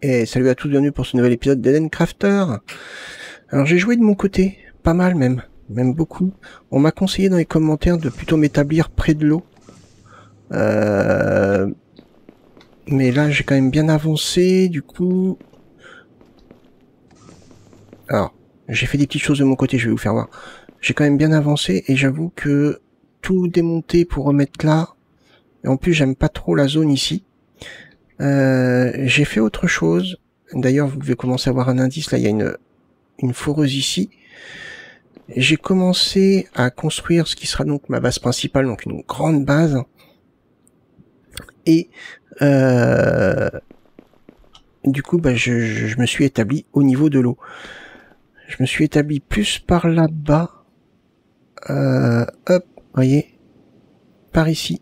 Et salut à tous, bienvenue pour ce nouvel épisode d'Eden Crafter. Alors j'ai joué de mon côté, pas mal même beaucoup. On m'a conseillé dans les commentaires de plutôt m'établir près de l'eau. Mais là j'ai quand même bien avancé, du coup... Alors, j'ai fait des petites choses de mon côté, je vais vous faire voir. J'ai quand même bien avancé et j'avoue que tout démonter pour remettre là... Et en plus j'aime pas trop la zone ici. J'ai fait autre chose. D'ailleurs vous devez commencer à avoir un indice, là il y a une foreuse ici. J'ai commencé à construire ce qui sera donc ma base principale, donc une grande base. Et du coup, je me suis établi au niveau de l'eau. Je me suis établi plus par là-bas. Hop, voyez, par ici.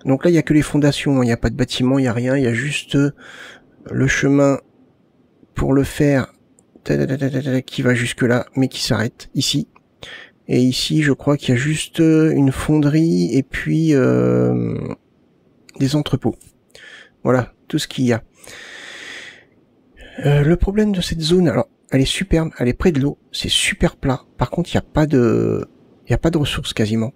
Donc là, il n'y a que les fondations, il n'y a pas de bâtiment, il n'y a rien, il y a juste le chemin pour le faire qui va jusque là, mais qui s'arrête ici. Et ici, je crois qu'il y a juste une fonderie et puis des entrepôts. Voilà, tout ce qu'il y a. Le problème de cette zone, alors, elle est superbe, elle est près de l'eau, c'est super plat. Par contre, il n'y a pas de ressources quasiment.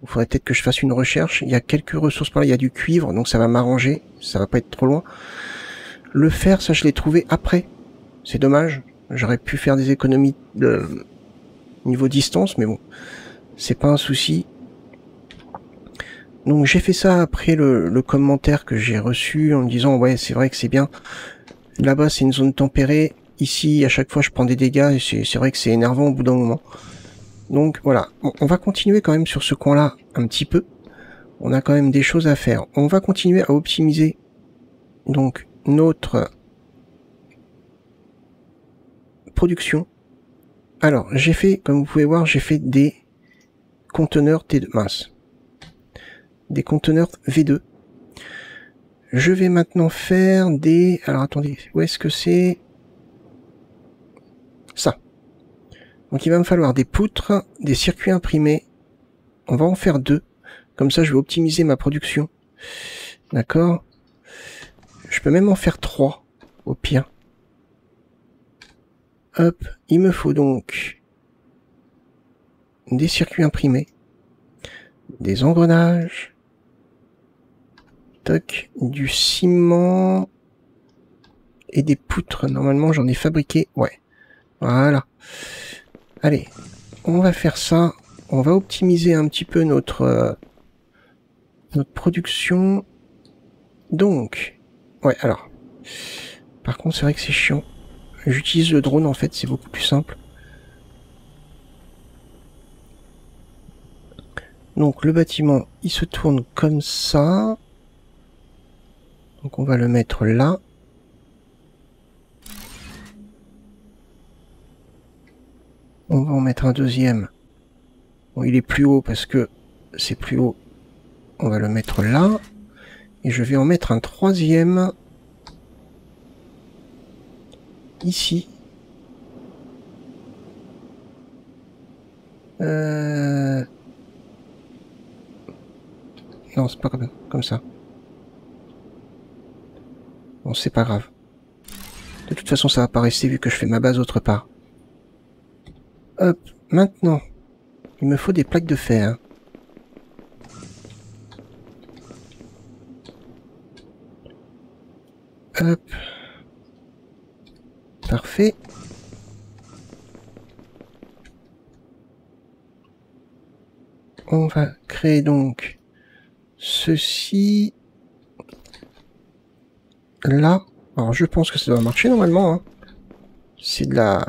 Il faudrait peut-être que je fasse une recherche. Il y a quelques ressources par là, il y a du cuivre, donc ça va m'arranger, ça va pas être trop loin. Le fer, ça je l'ai trouvé après. C'est dommage. J'aurais pu faire des économies de niveau distance, mais bon, c'est pas un souci. Donc j'ai fait ça après le commentaire que j'ai reçu en me disant ouais c'est vrai que c'est bien. Là-bas c'est une zone tempérée. Ici à chaque fois je prends des dégâts et c'est vrai que c'est énervant au bout d'un moment. Donc voilà, on va continuer quand même sur ce coin-là un petit peu. On a quand même des choses à faire. On va continuer à optimiser donc notre production. Alors j'ai fait, comme vous pouvez voir, j'ai fait des conteneurs T2, mince, des conteneurs V2. Je vais maintenant faire des... Alors attendez, où est-ce que c'est? Ça. Donc il va me falloir des poutres, des circuits imprimés. On va en faire 2. Comme ça je vais optimiser ma production. D'accord? Je peux même en faire 3, au pire. Hop, il me faut donc des circuits imprimés, des engrenages, toc, du ciment et des poutres. Normalement j'en ai fabriqué, ouais. Voilà. Allez, on va faire ça. On va optimiser un petit peu notre production. Donc, ouais, alors. Par contre, c'est vrai que c'est chiant. J'utilise le drone, en fait, c'est beaucoup plus simple. Donc, le bâtiment, il se tourne comme ça. Donc, on va le mettre là. On va en mettre un deuxième. Bon, il est plus haut parce que c'est plus haut. On va le mettre là. Et je vais en mettre un troisième ici. Non, c'est pas comme ça. Bon, c'est pas grave. De toute façon, ça va pas rester vu que je fais ma base autre part. Hop, maintenant, il me faut des plaques de fer. Hop. Parfait. On va créer donc ceci là. Alors je pense que ça doit marcher normalement. Hein. C'est de la...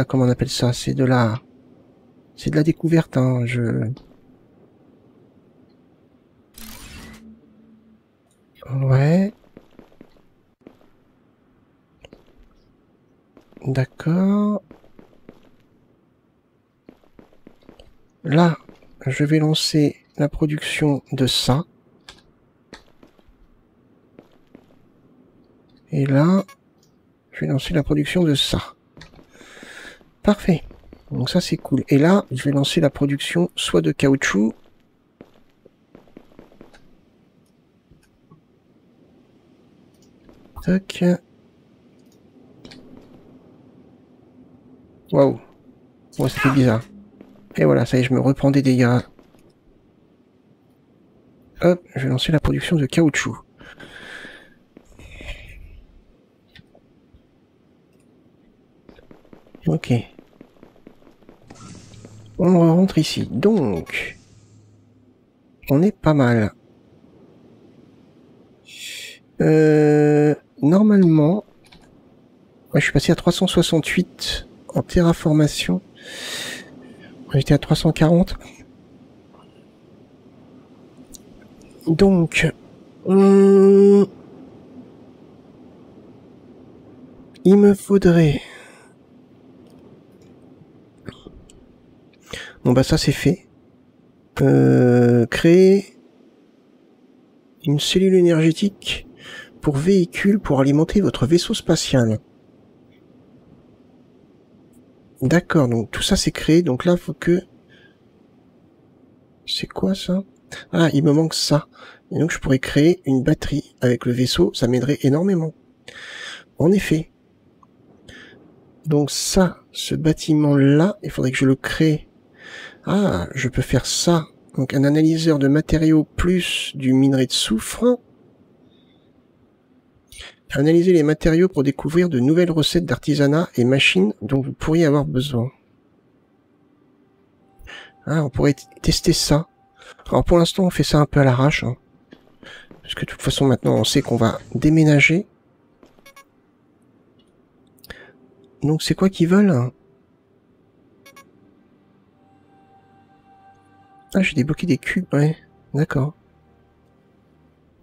Comment on appelle ça? C'est de la découverte. Hein. Ouais. D'accord. Là, je vais lancer la production de ça. Et là, je vais lancer la production de ça. Parfait. Donc ça, c'est cool. Et là, je vais lancer la production soit de caoutchouc, Toc. Waouh. Ouais, ça fait bizarre. Et voilà, ça y est, je me reprends des dégâts. Hop, je vais lancer la production de caoutchouc. Ok. On rentre ici. Donc, on est pas mal. Normalement, ouais, je suis passé à 368 en terraformation. J'étais à 340. Donc, il me faudrait... Bon bah ça c'est fait. Créer une cellule énergétique pour véhicule pour alimenter votre vaisseau spatial. D'accord, donc tout ça c'est créé, donc là faut que... C'est quoi ça? Ah, il me manque ça. Et donc je pourrais créer une batterie avec le vaisseau, ça m'aiderait énormément. En effet. Donc ça, ce bâtiment-là, il faudrait que je le crée. Ah, je peux faire ça. Donc un analyseur de matériaux plus du minerai de soufre. Analyser les matériaux pour découvrir de nouvelles recettes d'artisanat et machines dont vous pourriez avoir besoin. Ah, on pourrait tester ça. Alors pour l'instant, on fait ça un peu à l'arrache. Hein, parce que de toute façon, maintenant, on sait qu'on va déménager. Donc c'est quoi qu'ils veulent? Ah, j'ai débloqué des cubes, ouais. D'accord.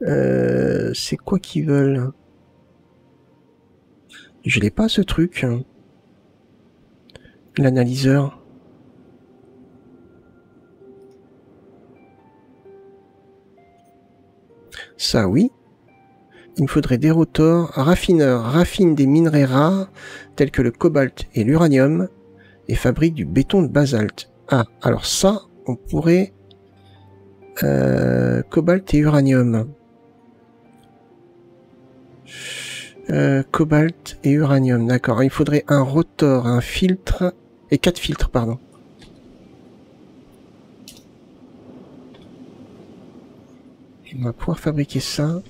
C'est quoi qu'ils veulent? Je l'ai pas, ce truc. L'analyseur. Ça, oui. Il me faudrait des rotors. Raffineurs raffinent des minerais rares, tels que le cobalt et l'uranium, et fabriquent du béton de basalte. Ah, alors ça, on pourrait... cobalt et uranium. Cobalt et uranium, d'accord. Il faudrait un rotor, un filtre... Et 4 filtres, pardon. On va pouvoir fabriquer ça.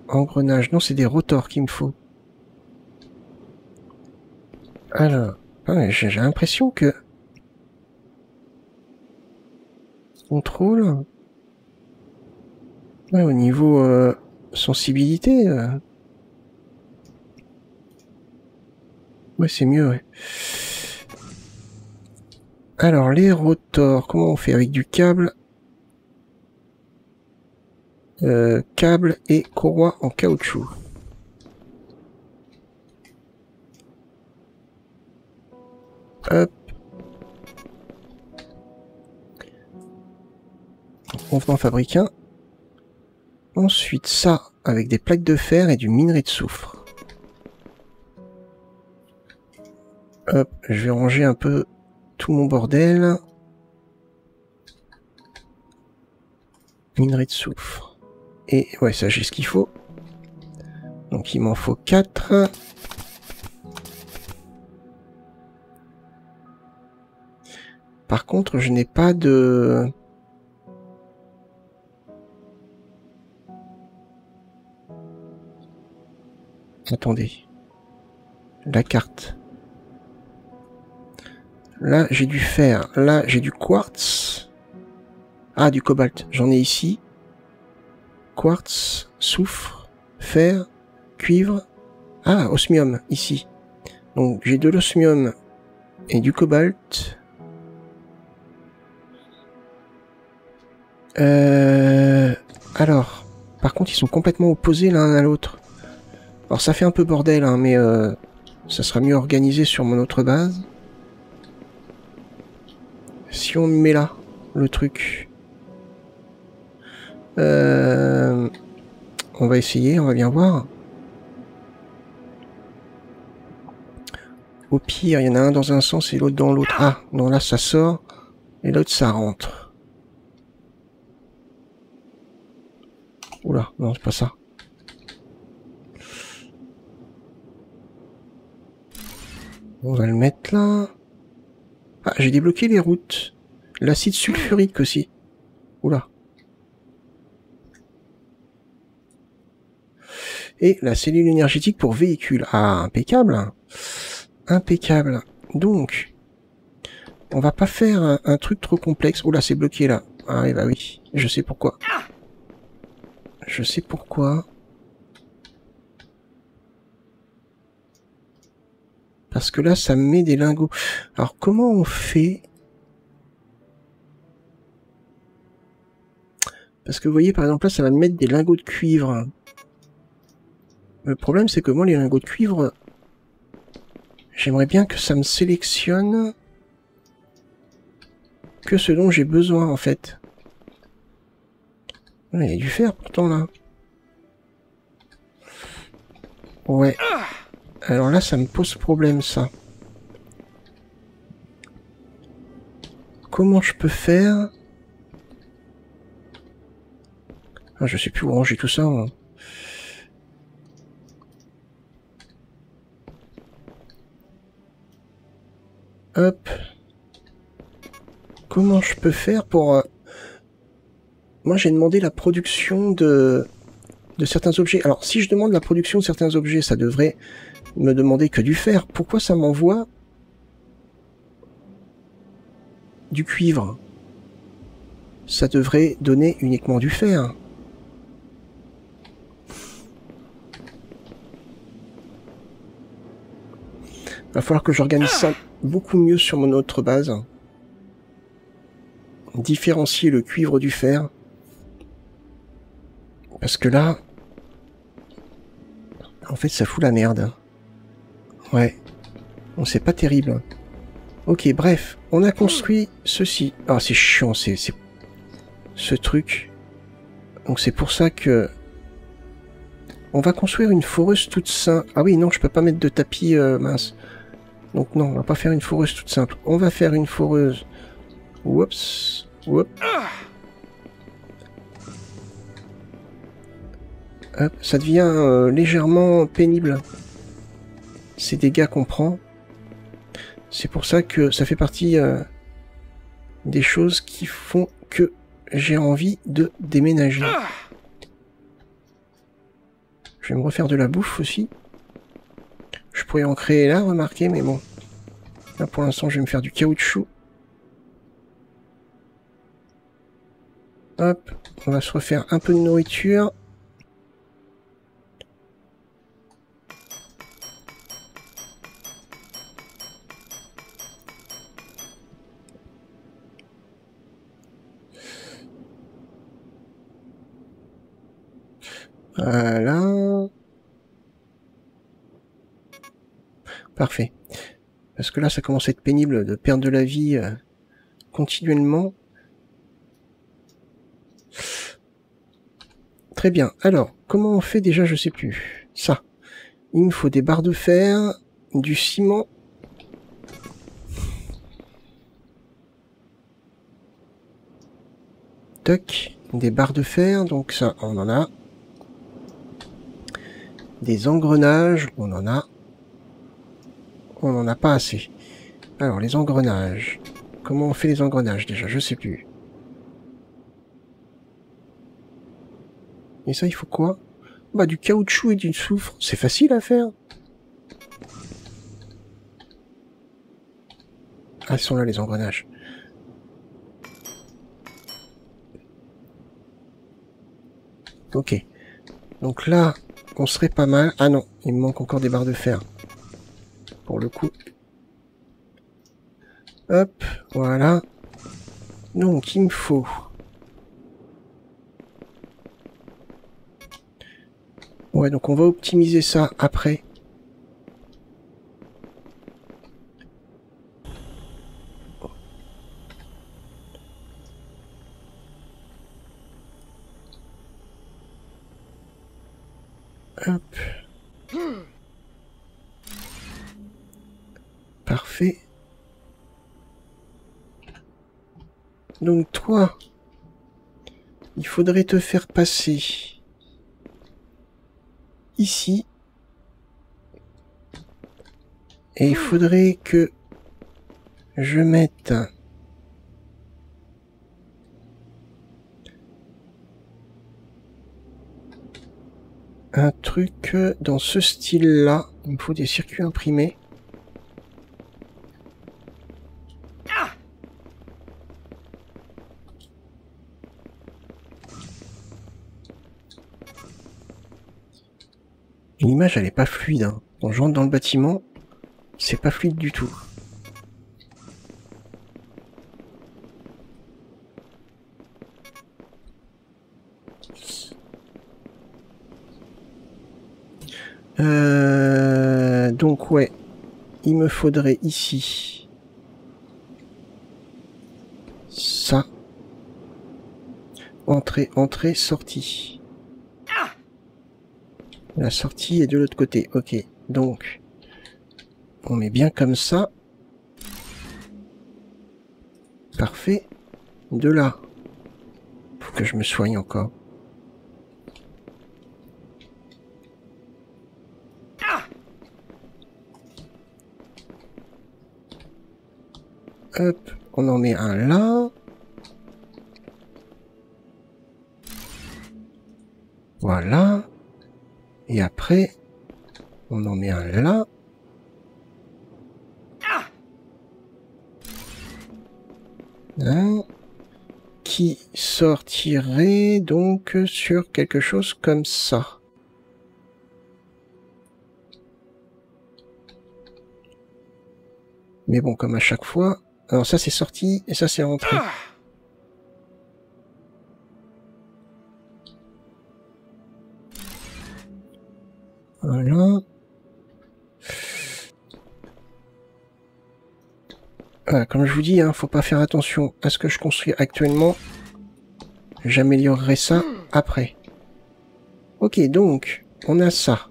Engrenage. Non, c'est des rotors qu'il me faut. Alors, j'ai l'impression que... Contrôle. Ouais, au niveau sensibilité. Ouais, c'est mieux, ouais. Alors, les rotors, comment on fait? Avec du câble. Câble et courroie en caoutchouc. Hop. On va en fabriquer un. Ensuite, ça, avec des plaques de fer et du minerai de soufre. Hop, je vais ranger un peu tout mon bordel. Minerai de soufre. Et ouais, ça, j'ai ce qu'il faut. Donc, il m'en faut 4. Par contre, je n'ai pas de... Attendez. La carte. Là, j'ai du fer. Là, j'ai du quartz. Ah, du cobalt. J'en ai ici. Quartz, soufre, fer, cuivre. Ah, osmium, ici. Donc, j'ai de l'osmium et du cobalt. Alors, par contre, ils sont complètement opposés l'un à l'autre. Alors, ça fait un peu bordel, hein, mais ça sera mieux organisé sur mon autre base. Si on met là, le truc... on va essayer, on va bien voir. Au pire, il y en a un dans un sens et l'autre dans l'autre. Ah, non, là, ça sort. Et l'autre, ça rentre. Oula, non, c'est pas ça. On va le mettre là. Ah, j'ai débloqué les routes. L'acide sulfurique aussi. Oula. Et la cellule énergétique pour véhicule. Ah, impeccable. Impeccable. Donc, on va pas faire un truc trop complexe. Oh là, c'est bloqué là. Ah oui, bah oui. Je sais pourquoi. Je sais pourquoi. Parce que là, ça me met des lingots. Alors, comment on fait? Parce que vous voyez, par exemple, là, ça va me mettre des lingots de cuivre. Le problème, c'est que moi, les lingots de cuivre, j'aimerais bien que ça me sélectionne que ce dont j'ai besoin, en fait. Il y a du fer, pourtant, là. Ouais. Alors là, ça me pose problème, ça. Comment je peux faire? Ah, je sais plus où ranger tout ça, moi. Hop. Comment je peux faire pour... Moi, j'ai demandé la production de certains objets. Alors, si je demande la production de certains objets, ça devrait me demander que du fer. Pourquoi ça m'envoie du cuivre? Ça devrait donner uniquement du fer. Il va falloir que j'organise ça beaucoup mieux sur mon autre base. Différencier le cuivre du fer. Parce que là... En fait, ça fout la merde. Ouais. Bon, c'est pas terrible. Ok, bref. On a construit ceci. Ah, c'est chiant, c'est... Ce truc. Donc c'est pour ça que... On va construire une foreuse toute simple. Ah oui, non, je peux pas mettre de tapis mince. Donc non, on va pas faire une foreuse toute simple. On va faire une foreuse... Oups. Oups. Hop, ça devient légèrement pénible. Ces dégâts qu'on prend. C'est pour ça que ça fait partie des choses qui font que j'ai envie de déménager. Je vais me refaire de la bouffe aussi. Je pourrais en créer là, remarquez, mais bon. Là pour l'instant je vais me faire du caoutchouc. Hop, on va se refaire un peu de nourriture. Voilà. Parfait. Parce que là, ça commence à être pénible de perdre de la vie continuellement. Très bien. Alors, comment on fait déjà? Je sais plus. Ça. Il me faut des barres de fer, du ciment. Toc. Des barres de fer. Donc ça, on en a. Des engrenages. On en a. On n'en a pas assez. Alors, les engrenages. Comment on fait les engrenages déjà? Je sais plus. Et ça, il faut quoi? Bah, du caoutchouc et du soufre. C'est facile à faire. Ah, ils sont là, les engrenages. Ok. Donc là, on serait pas mal. Ah non, il me manque encore des barres de fer. Pour le coup. Hop, voilà. Donc, il me faut... Ouais, donc on va optimiser ça après. Hop. Parfait. Donc toi, il faudrait te faire passer ici. Et il faudrait que je mette un truc dans ce style-là. Il me faut des circuits imprimés. L'image, elle est pas fluide. Hein. Quand je rentre dans le bâtiment, c'est pas fluide du tout. Donc ouais, il me faudrait ici ça. Entrée, entrée, sortie. La sortie est de l'autre côté. Ok, donc on met bien comme ça. Parfait. De là. Faut que je me soigne encore. Hop, on en met un là. Voilà. Et après, on en met un là. Hein, qui sortirait donc sur quelque chose comme ça. Mais bon, comme à chaque fois... Alors ça c'est sorti et ça c'est rentré. Voilà. Voilà, comme je vous dis, hein, faut pas faire attention à ce que je construis actuellement. J'améliorerai ça après. Ok, donc, on a ça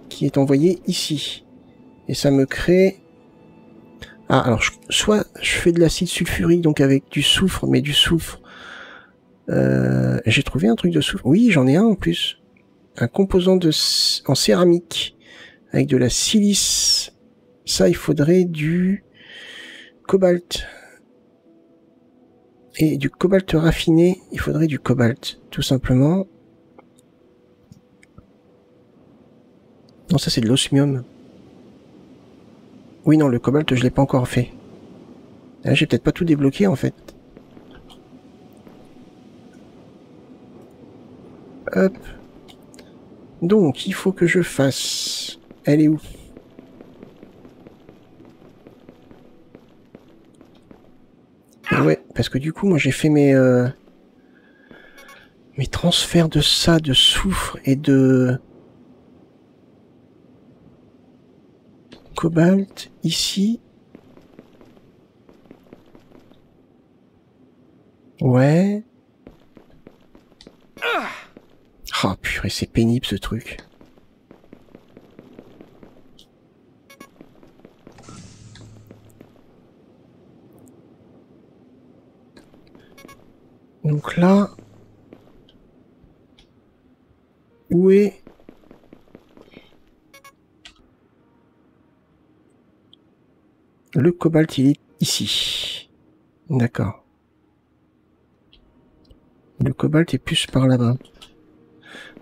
qui est envoyé ici. Et ça me crée... Ah, alors, soit je fais de l'acide sulfurique, donc avec du soufre, mais du soufre... J'ai trouvé un truc de soufre. Oui, j'en ai un en plus. Un composant en céramique avec de la silice. Ça, il faudrait du cobalt. Et du cobalt raffiné, il faudrait du cobalt, tout simplement. Non, ça c'est de l'osmium. Oui, non, le cobalt, je l'ai pas encore fait. Là, j'ai peut-être pas tout débloqué, en fait. Hop. Donc, il faut que je fasse... Elle est où? Ouais, parce que du coup, moi, j'ai fait mes transferts de ça, de soufre et de... cobalt, ici. Ouais. Oh purée, c'est pénible ce truc. Donc là... Où est... Le cobalt, il est ici. D'accord. Le cobalt est plus par là-bas.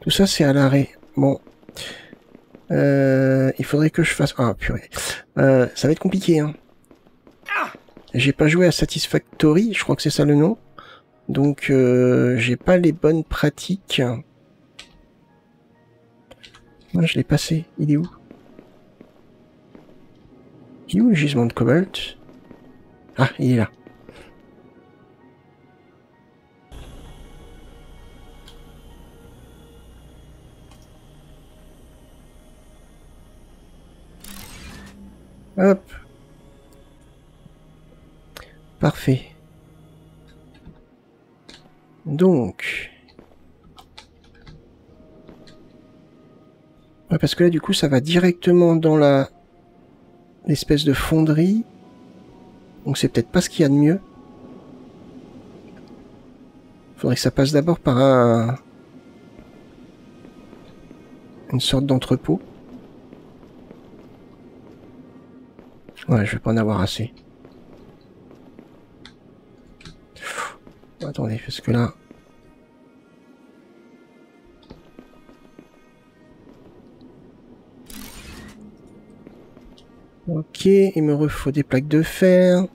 Tout ça, c'est à l'arrêt. Bon. Il faudrait que je fasse... Ah, purée. Ça va être compliqué, hein. J'ai pas joué à Satisfactory, je crois que c'est ça le nom. Donc, j'ai pas les bonnes pratiques. Moi, je l'ai passé. Il est où? Il est où le gisement de cobalt? Ah, il est là. Hop. Parfait. Donc... Ouais, parce que là, du coup, ça va directement dans la... l'espèce de fonderie. Donc c'est peut-être pas ce qu'il y a de mieux. Faudrait que ça passe d'abord par un Une sorte d'entrepôt. Ouais, je vais pas en avoir assez. Attendez, parce que là... Ok, il me faut des plaques de fer.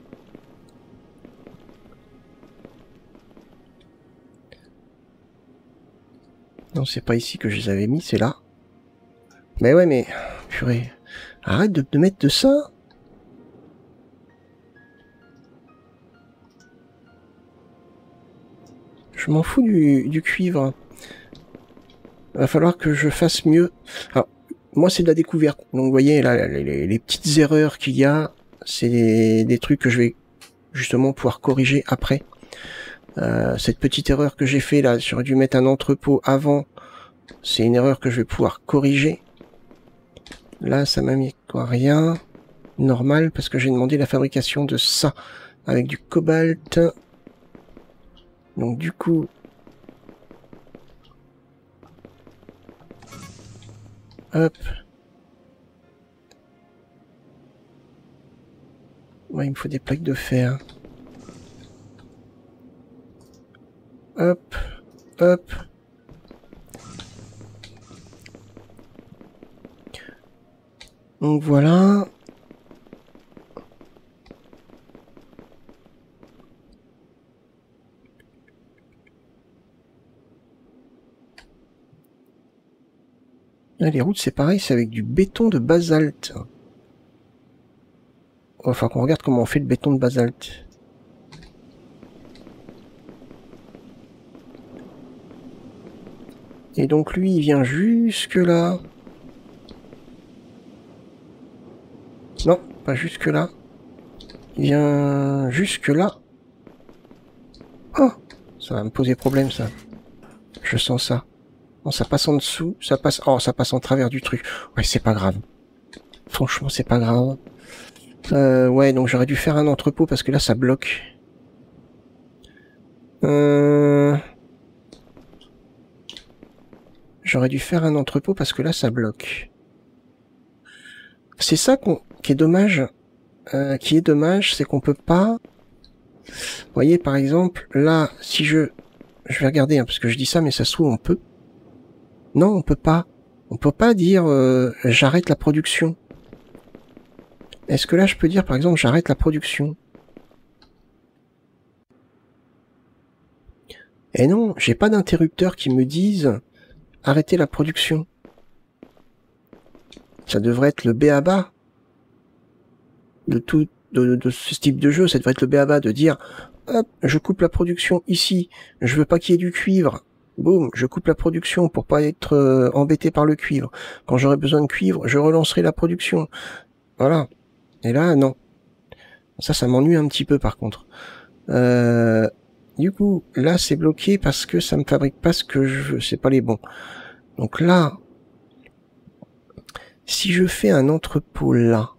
Non, c'est pas ici que je les avais mis, c'est là. Mais ouais, mais... Purée. Arrête de mettre de ça. Je m'en fous du cuivre. Va falloir que je fasse mieux. Alors, moi, c'est de la découverte. Donc, vous voyez, là, les petites erreurs qu'il y a, c'est des trucs que je vais justement pouvoir corriger après. Cette petite erreur que j'ai fait là, j'aurais dû mettre un entrepôt avant. C'est une erreur que je vais pouvoir corriger. Là, ça m'a mis quoi? Rien. Normal, parce que j'ai demandé la fabrication de ça avec du cobalt. Donc du coup... Hop. Ouais, il me faut des plaques de fer. Hop. Hop. Donc voilà. Là, les routes, c'est pareil, c'est avec du béton de basalte. Enfin, qu'on regarde comment on fait le béton de basalte. Et donc lui, il vient jusque là. Non, pas jusque là. Il vient jusque là. Oh, ça va me poser problème, ça. Je sens ça. Non, ça passe en dessous, ça passe... Oh, ça passe en travers du truc. Ouais, c'est pas grave. Franchement, c'est pas grave. Ouais, donc j'aurais dû faire un entrepôt parce que là, ça bloque. J'aurais dû faire un entrepôt parce que là, ça bloque. C'est ça qui est dommage. C'est qu'on peut pas... Vous voyez, par exemple, là, si je... Je vais regarder, hein, parce que je dis ça, mais ça se trouve, on peut. Non, on peut pas. On peut pas dire j'arrête la production. Est-ce que là, je peux dire, par exemple, j'arrête la production? Eh non, j'ai pas d'interrupteur qui me dise arrêter la production. Ça devrait être le b.a.-ba de ce type de jeu. Ça devrait être le b.a.-ba de dire hop, je coupe la production ici. Je veux pas qu'il y ait du cuivre. Boum, je coupe la production pour pas être embêté par le cuivre. Quand j'aurai besoin de cuivre, je relancerai la production. Voilà. Et là, non. Ça m'ennuie un petit peu par contre. Du coup, là, c'est bloqué parce que ça me fabrique pas ce que je veux. C'est pas les bons. Donc là, si je fais un entrepôt là,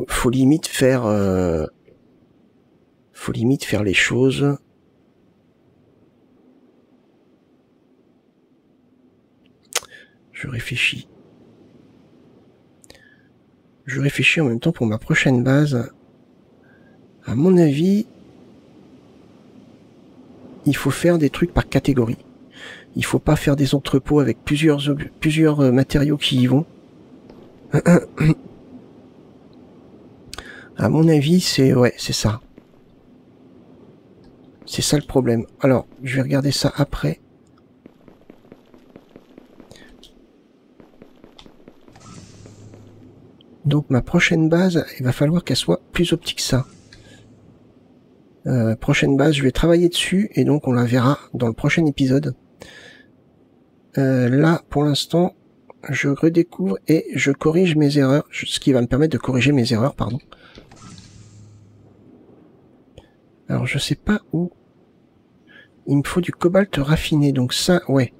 faut limite faire les choses. Je réfléchis en même temps pour ma prochaine base. À mon avis, il faut faire des trucs par catégorie. Il faut pas faire des entrepôts avec plusieurs matériaux qui y vont. À mon avis, c'est ça. C'est ça le problème. Alors, je vais regarder ça après. Donc ma prochaine base, il va falloir qu'elle soit plus optique que ça. Prochaine base, je vais travailler dessus et donc on la verra dans le prochain épisode. Là, pour l'instant, je redécouvre et je corrige mes erreurs, ce qui va me permettre de corriger mes erreurs, pardon. Alors, je sais pas où. Il me faut du cobalt raffiné, donc ça, ouais.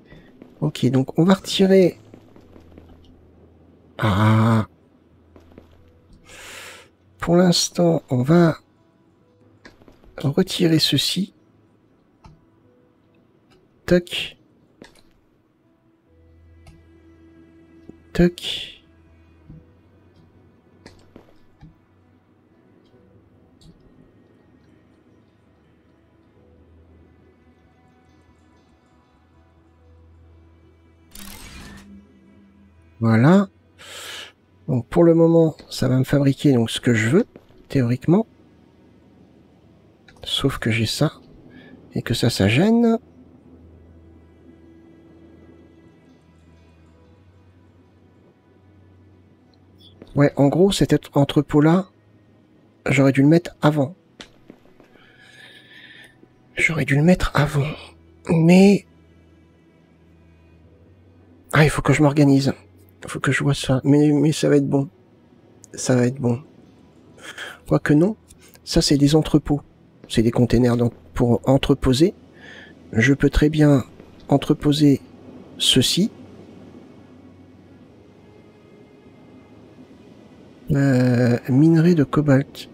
Ok, donc on va retirer... Ah. Pour l'instant, on va retirer ceci. Toc. Toc. Voilà. Donc pour le moment, ça va me fabriquer donc ce que je veux, théoriquement. Sauf que j'ai ça. Et que ça gêne. Ouais, en gros, cet entrepôt-là, j'aurais dû le mettre avant. J'aurais dû le mettre avant. Mais... Ah, il faut que je m'organise. Il faut que je vois ça. Mais ça va être bon. Ça va être bon. Quoique non, ça c'est des entrepôts. C'est des containers pour entreposer. Je peux très bien entreposer ceci. Minerai de cobalt.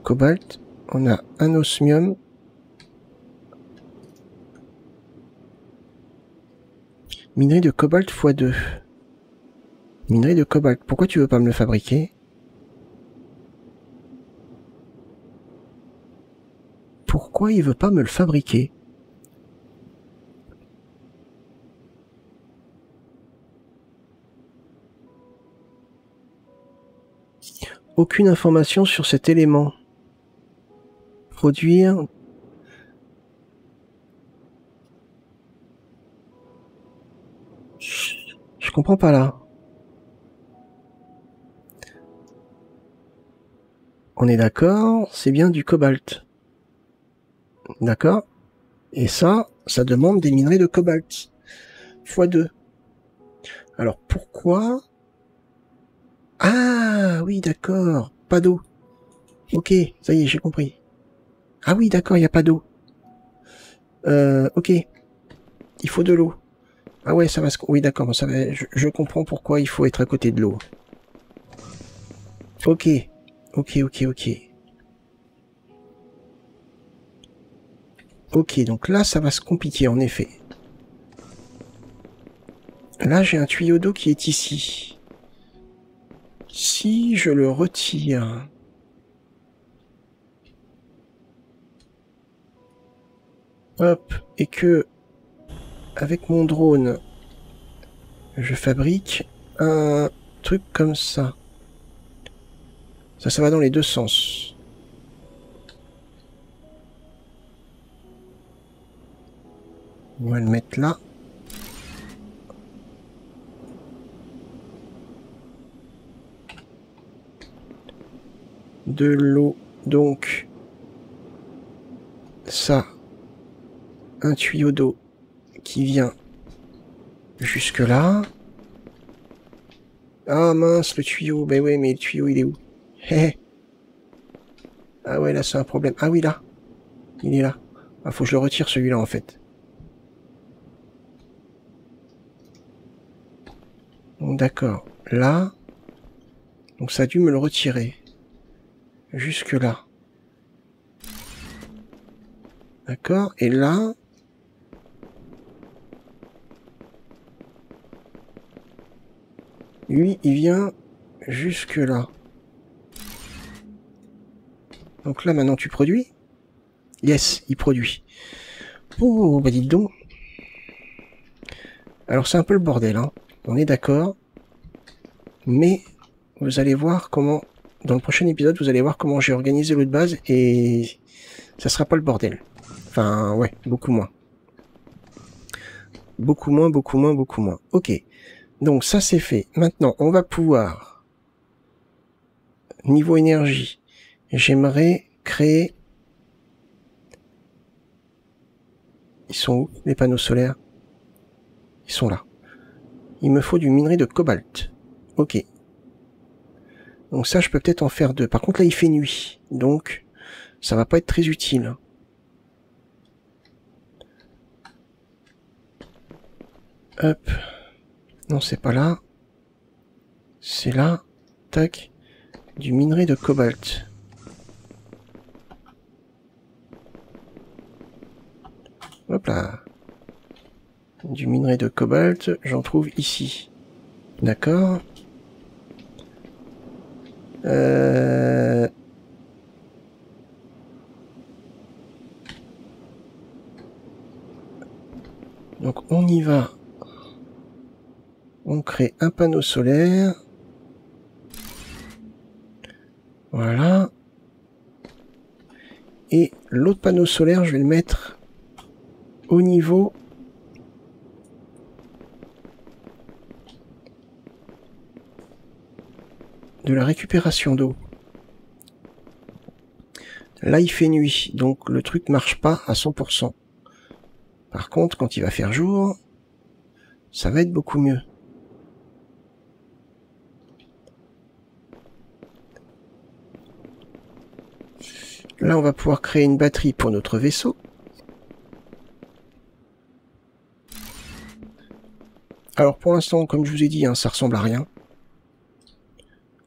Cobalt. On a un osmium. Minerai de cobalt x2. Minerai de cobalt. Pourquoi tu veux pas me le fabriquer? Pourquoi il veut pas me le fabriquer? Aucune information sur cet élément. Produire. Je comprends pas là. On est d'accord, c'est bien du cobalt. D'accord? Et ça demande des minerais de cobalt. x2. Alors pourquoi? Ah oui, d'accord. Pas d'eau. Ok, ça y est, j'ai compris. Ah oui, d'accord, il n'y a pas d'eau. Ok. Il faut de l'eau. Ah ouais, ça va se... Oui, d'accord, ça va... je comprends pourquoi il faut être à côté de l'eau. Ok. Ok. Ok, donc là, ça va se compliquer, en effet. Là, j'ai un tuyau d'eau qui est ici. Si je le retire... Hop, et que... Avec mon drone, je fabrique un truc comme ça. Ça va dans les deux sens. On va le mettre là. De l'eau, donc ça, un tuyau d'eau qui vient jusque là. Ah mince, le tuyau, ben ouais, mais le tuyau il est où? Ah ouais, là c'est un problème. Ah oui, là, il est là. Ah, faut que je le retire celui-là en fait. D'accord, là, donc ça a dû me le retirer. Jusque là. D'accord, et là... Lui, il vient jusque là. Donc là, maintenant, tu produis? Yes, il produit. Oh, bah dites donc. Alors, c'est un peu le bordel, hein. On est d'accord. Mais, vous allez voir comment... Dans le prochain épisode, vous allez voir comment j'ai organisé l'autre base et... ça sera pas le bordel. Enfin, ouais, beaucoup moins. Beaucoup moins. Ok. Donc, ça, c'est fait. Maintenant, on va pouvoir... Niveau énergie, j'aimerais créer... Ils sont où, les panneaux solaires? Ils sont là. Il me faut du minerai de cobalt. Ok. Donc ça, je peux peut-être en faire deux. Par contre, là, il fait nuit. Donc, ça va pas être très utile. Hop. Non, c'est pas là. C'est là. Tac. Du minerai de cobalt. Hop là. Du minerai de cobalt, j'en trouve ici. D'accord. Donc on y va. On crée un panneau solaire. Voilà. Et l'autre panneau solaire, je vais le mettre au niveau de la récupération d'eau. Là, il fait nuit, donc le truc marche pas à 100%. Par contre, quand il va faire jour, ça va être beaucoup mieux. Là, on va pouvoir créer une batterie pour notre vaisseau. Alors, pour l'instant, comme je vous ai dit, hein, ça ressemble à rien.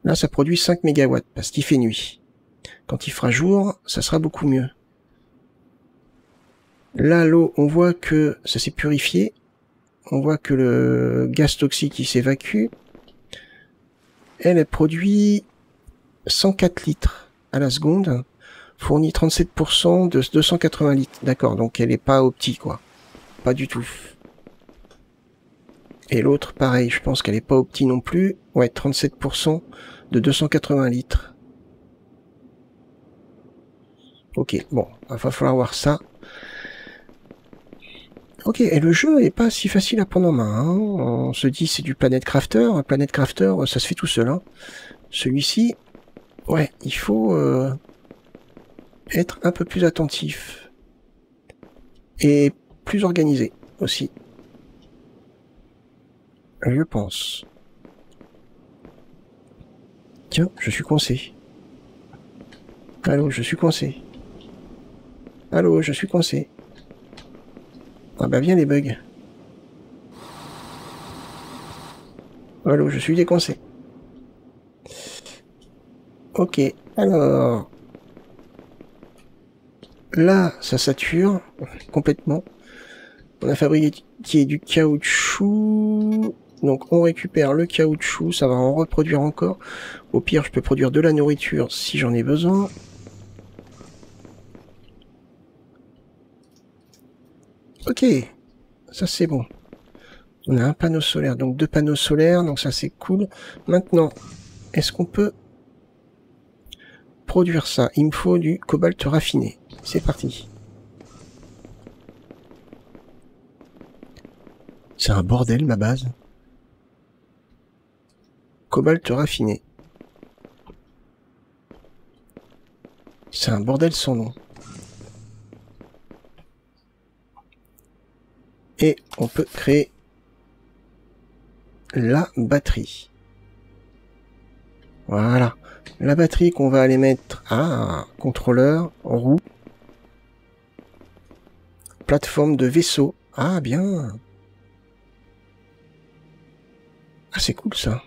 Là, ça produit 5 MW parce qu'il fait nuit. Quand il fera jour, ça sera beaucoup mieux. Là, l'eau, on voit que ça s'est purifié. On voit que le gaz toxique, il s'évacue. Elle produit 104 litres à la seconde. Fournit 37% de 280 litres. D'accord, donc elle est pas opti, quoi. Pas du tout. Et l'autre, pareil, je pense qu'elle est pas opti non plus. Ouais, 37% de 280 litres. Ok, bon, il va falloir voir ça. Ok, et le jeu est pas si facile à prendre en main. Hein. On se dit c'est du Planet Crafter. Un Planet Crafter, ça se fait tout seul. Hein. Celui-ci, ouais, il faut être un peu plus attentif. Et plus organisé aussi. Je pense. Tiens, je suis coincé. Allô, je suis coincé. Allô, je suis coincé. Ah bah viens les bugs. Allô, je suis décoincé. Ok, alors... Là, ça sature complètement. On a fabriqué du caoutchouc. Donc on récupère le caoutchouc, ça va en reproduire encore. Au pire, je peux produire de la nourriture si j'en ai besoin. Ok, ça c'est bon. On a un panneau solaire, donc 2 panneaux solaires, donc ça c'est cool. Maintenant, est-ce qu'on peut produire ça? Il me faut du cobalt raffiné. C'est parti. C'est un bordel ma base. Cobalt raffiné. C'est un bordel sans nom. Et on peut créer la batterie. Voilà. La batterie qu'on va aller mettre à contrôleur, roue, plateforme de vaisseau. Ah bien. Ah c'est cool ça.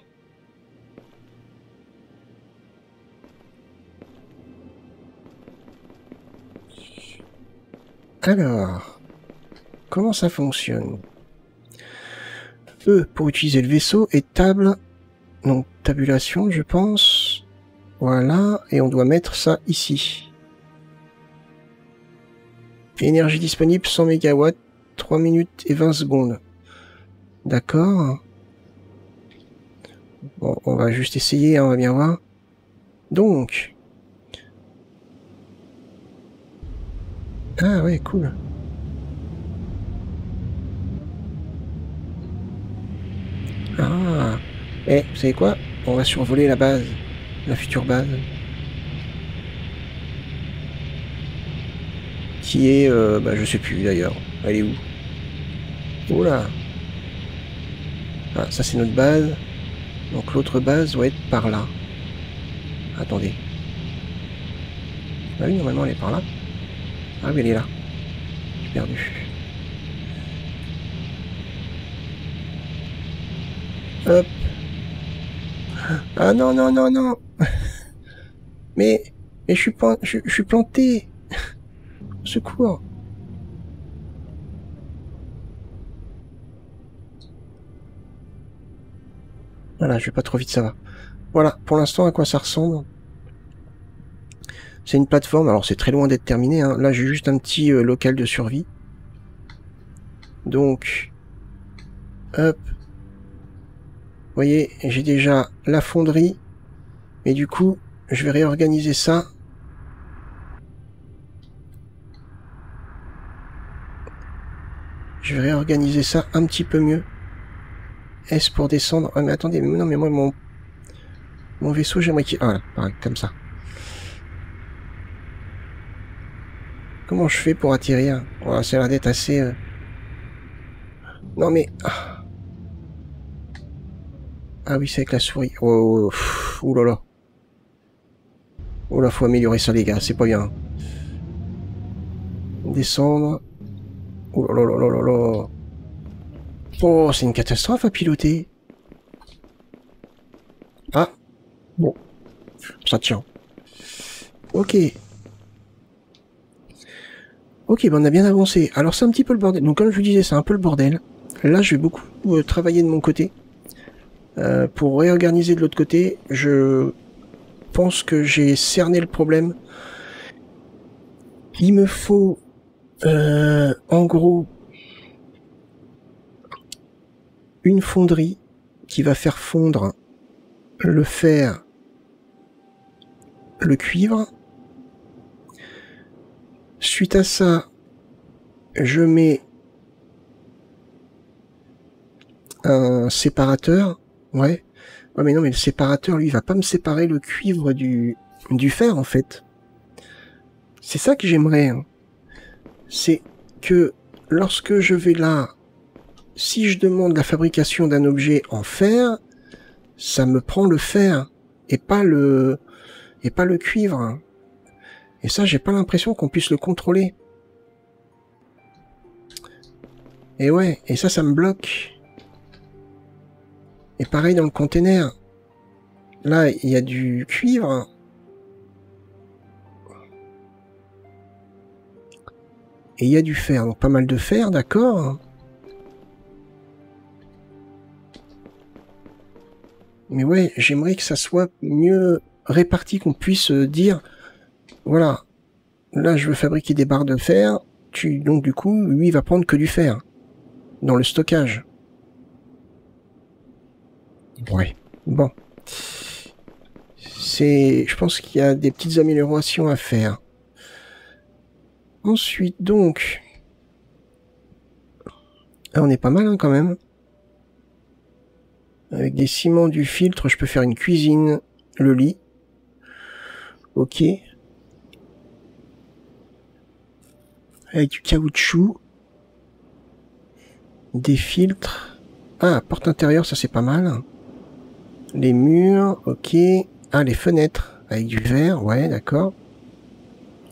Alors, comment ça fonctionne? E pour utiliser le vaisseau et table, donc tabulation je pense. Voilà, et on doit mettre ça ici. Énergie disponible 100 MW, 3 minutes et 20 secondes. D'accord. Bon, on va juste essayer, hein, on va bien voir. Donc. Ah ouais, cool. Ah. Eh, vous savez quoi? On va survoler la base. La future base. Qui est... bah je sais plus d'ailleurs. Elle est où? Oh là. Ah, ça c'est notre base. Donc l'autre base doit être par là. Attendez. Ah oui, normalement elle est par là. Ah oui, elle est là. J'ai perdu. Hop. Ah non, non, non, non. Mais je suis planté. Secours. Voilà, je vais pas trop vite, ça va. Voilà, pour l'instant, à quoi ça ressemble. C'est une plateforme, alors c'est très loin d'être terminé, hein. Là, j'ai juste un petit local de survie. Donc, hop. Vous voyez, j'ai déjà la fonderie. Mais du coup, je vais réorganiser ça. Je vais réorganiser ça un petit peu mieux. S pour descendre. Ah mais attendez, mais non mais moi mon vaisseau j'aimerais qu'il... Ah voilà, pareil, comme ça. Comment je fais pour atterrir? Oh, ça a l'air d'être assez... Non mais... Ah oui, c'est avec la souris. Oh, ouh là là. Oh là, faut améliorer ça les gars, c'est pas bien. Descendre. Oh là là là là là. Oh, c'est une catastrophe à piloter. Ah. Bon. Ça tient. Ok. Ok, ben on a bien avancé. Alors c'est un petit peu le bordel. Donc comme je vous disais, c'est un peu le bordel. Là, je vais beaucoup travailler de mon côté. Pour réorganiser de l'autre côté, je pense que j'ai cerné le problème. Il me faut, en gros, une fonderie qui va faire fondre le fer, le cuivre. Suite à ça, je mets un séparateur. Ouais. Ouais, mais non, mais le séparateur, lui, il va pas me séparer le cuivre du fer, en fait. C'est ça que j'aimerais. Hein. C'est que lorsque je vais là, si je demande la fabrication d'un objet en fer, ça me prend le fer et pas le cuivre. Et ça, j'ai pas l'impression qu'on puisse le contrôler. Et ouais, et ça me bloque. Et pareil dans le container. Là, il y a du cuivre. Et il y a du fer. Donc pas mal de fer, d'accord. Mais ouais, j'aimerais que ça soit mieux réparti, qu'on puisse dire, voilà, là je veux fabriquer des barres de fer, donc du coup, lui il va prendre que du fer dans le stockage. Ouais, bon. Je pense qu'il y a des petites améliorations à faire. Ensuite, donc, ah, on est pas mal hein, quand même. Avec des ciments, du filtre, je peux faire une cuisine, le lit. Ok. Avec du caoutchouc. Des filtres. Ah, porte intérieure, ça c'est pas mal. Les murs, ok. Ah, les fenêtres, avec du verre, ouais, d'accord.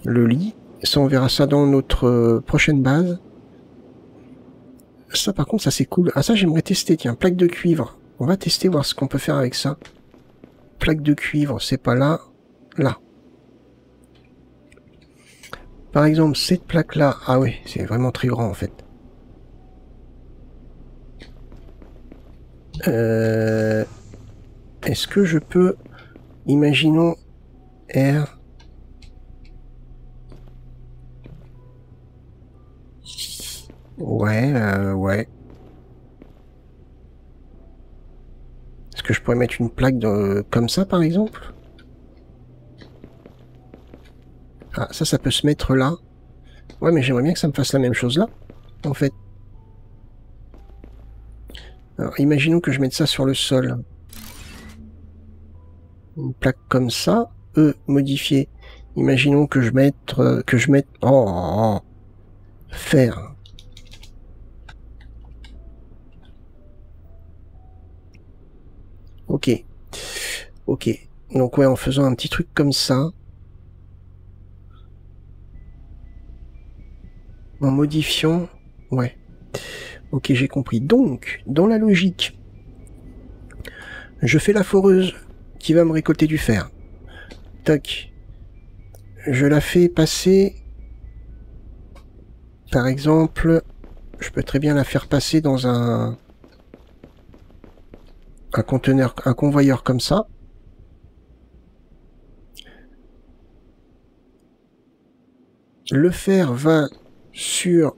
Le lit. Ça, on verra ça dans notre prochaine base. Ça, par contre, ça c'est cool. Ah, ça, j'aimerais tester, tiens, plaque de cuivre. On va tester, voir ce qu'on peut faire avec ça. Plaque de cuivre, c'est pas là. Là. Par exemple, cette plaque-là. Ah oui, c'est vraiment très grand, en fait. Est-ce que je peux... Imaginons... R... Ouais, ouais. Est-ce que je pourrais mettre une plaque comme ça, par exemple? Ah, ça peut se mettre là. Ouais, mais j'aimerais bien que ça me fasse la même chose là, en fait. Alors, imaginons que je mette ça sur le sol. Une plaque comme ça. Modifier. Imaginons que je mette... Oh, fer. Ok. Ok. Donc ouais, en faisant un petit truc comme ça. En modifiant... Ouais. Ok, j'ai compris. Donc, dans la logique, je fais la foreuse qui va me récolter du fer. Tac. Je la fais passer... Par exemple, je peux très bien la faire passer dans un un conteneur, un convoyeur comme ça. Le fer va sur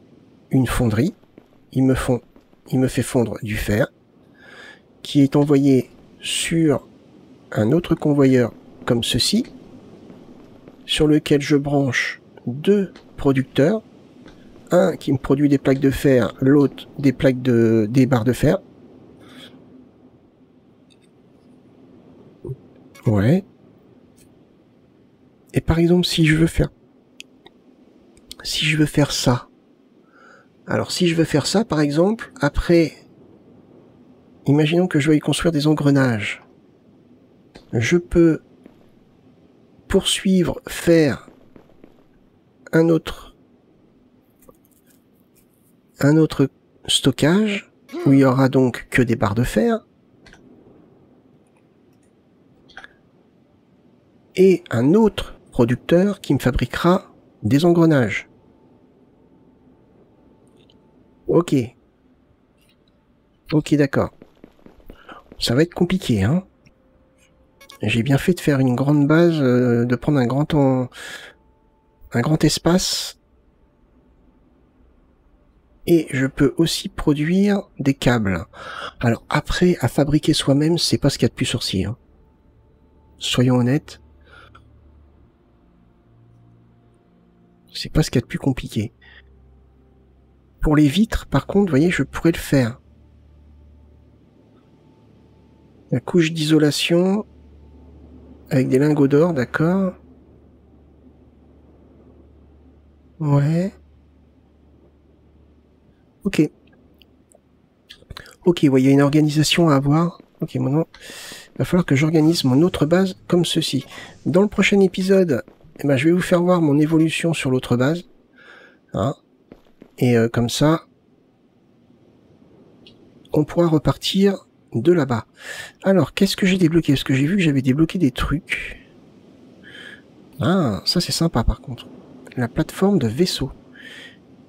une fonderie. Il me fait fondre du fer qui est envoyé sur un autre convoyeur comme ceci, sur lequel je branche deux producteurs, un qui me produit des plaques de fer, l'autre des barres de fer. Ouais. Et par exemple, si je veux faire ça. Alors, si je veux faire ça, par exemple, après, imaginons que je veuille construire des engrenages. Je peux poursuivre, faire un autre stockage, où il y aura donc que des barres de fer, et un autre producteur qui me fabriquera des engrenages. Ok. Ok, d'accord. Ça va être compliqué, hein. J'ai bien fait de faire une grande base, de prendre un grand espace. Et je peux aussi produire des câbles. Alors après, à fabriquer soi-même, c'est pas ce qu'il y a de plus sorcier, hein. Soyons honnêtes. C'est pas ce qu'il y a de plus compliqué. Pour les vitres, par contre, vous voyez, je pourrais le faire. La couche d'isolation avec des lingots d'or, d'accord. Ouais. Ok. Ok, ouais, il y a une organisation à avoir. Ok, maintenant, il va falloir que j'organise mon autre base comme ceci. Dans le prochain épisode, eh ben, je vais vous faire voir mon évolution sur l'autre base. Hein. Et comme ça, on pourra repartir de là-bas. Alors, qu'est-ce que j'ai débloqué? Parce que j'ai vu que j'avais débloqué des trucs. Ah, ça c'est sympa par contre. La plateforme de vaisseau.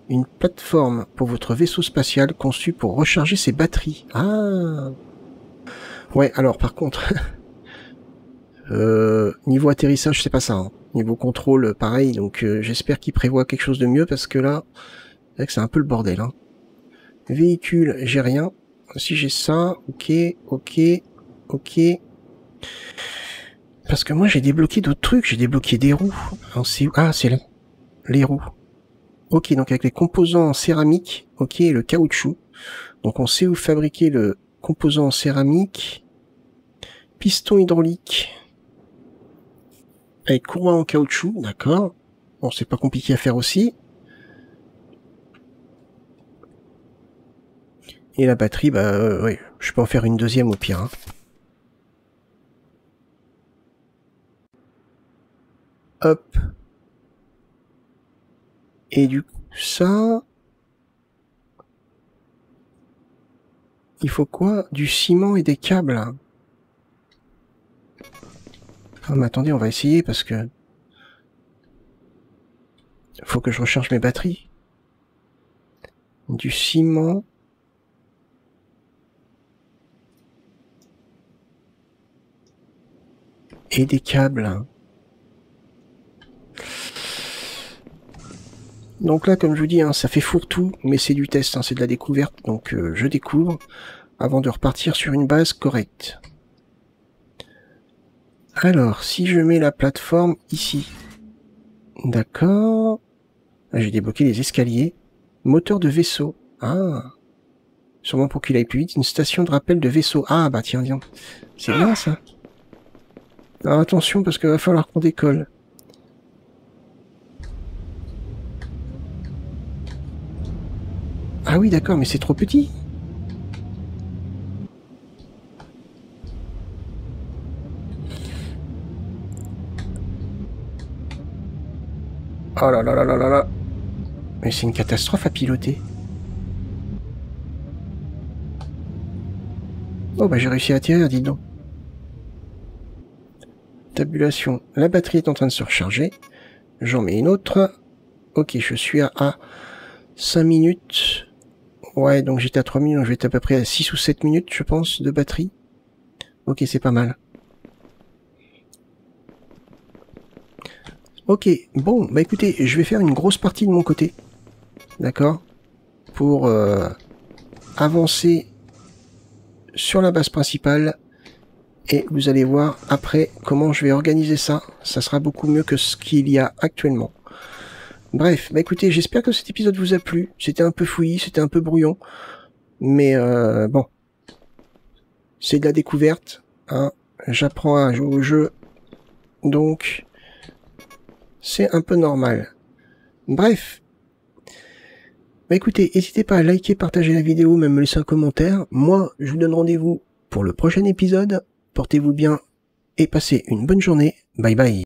Une plateforme pour votre vaisseau spatial conçu pour recharger ses batteries. Ah. Ouais, alors par contre, niveau atterrissage, c'est pas ça. Hein. Niveau contrôle, pareil. Donc j'espère qu'il prévoit quelque chose de mieux parce que là, c'est vrai que c'est un peu le bordel. Hein. Véhicule, j'ai rien. Si j'ai ça, ok. Parce que moi j'ai débloqué d'autres trucs. J'ai débloqué des roues. Ah, c'est là. Les roues. Ok, donc avec les composants en céramique, ok, et le caoutchouc. Donc on sait où fabriquer le composant en céramique. Piston hydraulique. Avec courroie en caoutchouc, d'accord. Bon, c'est pas compliqué à faire aussi. Et la batterie, bah oui, je peux en faire une deuxième au pire. Hein. Hop. Et du coup, ça... Il faut quoi? Du ciment et des câbles. Ah mais attendez, on va essayer parce que... Faut que je recharge mes batteries. Du ciment... Et des câbles. Donc là, comme je vous dis, hein, ça fait fourre-tout, mais c'est du test, hein, c'est de la découverte, donc je découvre avant de repartir sur une base correcte. Alors, si je mets la plateforme ici, d'accord, j'ai débloqué les escaliers, moteur de vaisseau, ah, sûrement pour qu'il aille plus vite, une station de rappel de vaisseau, ah bah tiens, c'est bien ça. Alors attention, parce qu'il va falloir qu'on décolle. Ah oui, d'accord, mais c'est trop petit. Oh là là là là là là. Mais c'est une catastrophe à piloter. Oh bah j'ai réussi à atterrir, dis donc. Tabulation. La batterie est en train de se recharger. J'en mets une autre. Ok, je suis à 5 minutes. Ouais, donc j'étais à 3 minutes, donc je vais être à peu près à 6 ou 7 minutes, je pense, de batterie. Ok, c'est pas mal. Ok, bon, bah écoutez, je vais faire une grosse partie de mon côté. D'accord? Pour avancer sur la base principale. Et vous allez voir après comment je vais organiser ça. Ça sera beaucoup mieux que ce qu'il y a actuellement. Bref, bah écoutez, j'espère que cet épisode vous a plu. C'était un peu fouillis, c'était un peu brouillon. Mais bon, c'est de la découverte. Hein. J'apprends à jouer au jeu. Donc, c'est un peu normal. Bref. Bah écoutez, n'hésitez pas à liker, partager la vidéo, même me laisser un commentaire. Moi, je vous donne rendez-vous pour le prochain épisode. Portez-vous bien et passez une bonne journée. Bye bye.